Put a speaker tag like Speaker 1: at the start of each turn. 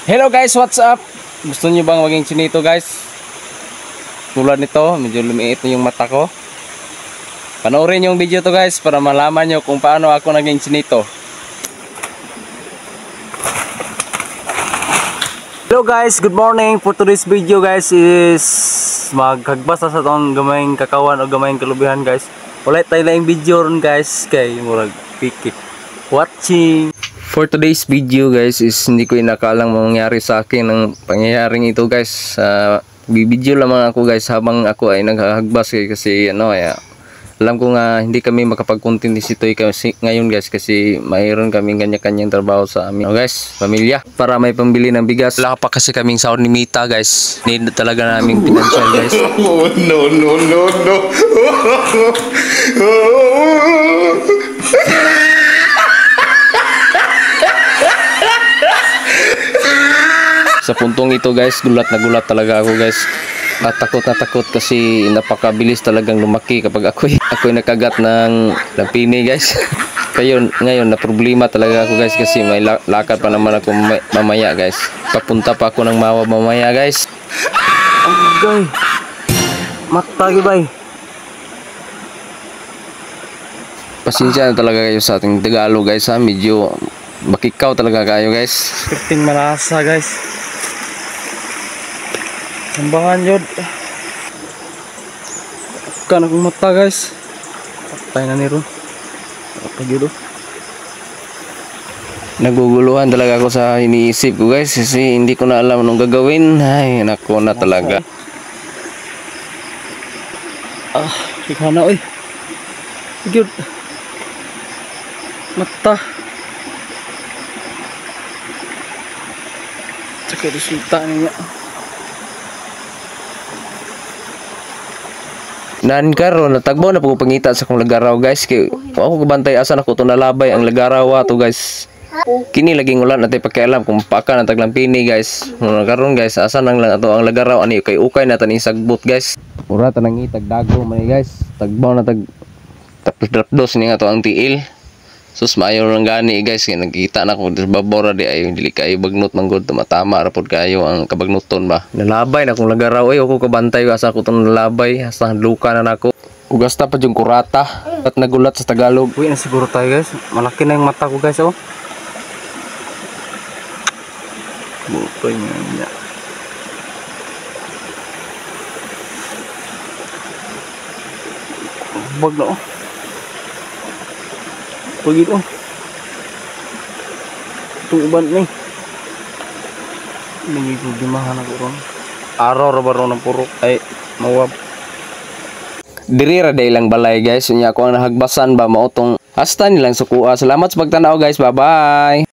Speaker 1: Hello guys, what's up? Gusto niyo bang maging chinito guys? Tulad nito, medyo lumiit na yung mata ko. Panoorin yung video to guys para malaman nyo kung paano ako naging chinito. Hello guys, good morning. For today's video guys is maghagbas sa itong gamayng kakawan o gamayng kalubihan guys. Ulit tayo lang yung video ron guys kay murag pikit watching. For today's video guys is hindi ko inakalang mangyari sa akin ng pangyayaring ito guys. Bibideo lamang ako guys habang ako ay naghahagbas kasi ano alam ko nga hindi kami makapag-content dito kasi ngayon guys kasi mayroon kaming kanya-kanyang trabaho sa amin guys, pamilya, para may pambili ng bigas. Wala pa kasi kaming sahod ni Mita guys. Need talaga naming financial guys.
Speaker 2: Oh, no.
Speaker 1: Sa puntong ito guys, gulat na gulat talaga ako guys. Takot na takot kasi napakabilis talagang lumaki kapag ako'y nakagat ng pini guys. Ngayon na problema talaga ako guys kasi may lakad pa naman ako mamaya guys. Papunta pa ako ng Mawa mamaya guys. Agay. Mata gibay. Pasensya na talaga kayo sa ating Tagalog guys ha. Medyo makikaw talaga kayo guys. Piting marasa guys. Sambangan yun. Kan akong mata guys. Patay na niro. Patay yun. Naguguluhan talaga ako sa iniisip ko guys. Kasi hindi ko na alam anong gagawin. Ay nako na talaga. Ikaw na oy. Yun. Mata. Tsaka resulta niya. Nan karon natagbaw na pag pangita sa akong lagaraw guys kay ako kabantay asan ako to nalabay ang lagaraw ato guys. Kini laging ulan natay pakialam kung paka na taglang pini guys. Karon guys asan lang ato ang lagaraw ani kay ukay na tani sagbot guys. Ura tanang itag dago man guys. Tagbaw na tapos drapdos ni ato ang tiil. Sus maayo lang gani guys kay nagkita na ko babora di ay dili kayo bagnot manggod tama ra pod kayo ang kabagnuton ba. Nalabay na kung lagaraw ay ako kabantay asa ko tong nalabay asa luka na nako. Ugasta pa yung kurata at nagulat sa Tagalog. Uy na siguro tayo guys. Malaki na yung mata ko guys oh. Butoy niya. Bag na oh. Pagid oh. Itong uban ni. Nagiging dimahan ako ron. Araw ra ba ron ng purok ay mawab. Diri ra day lang balay guys. Unya ko ang nahagbasan ba mautong hasta nilang sukua. Salamat sa pagtanaw guys. Bye bye.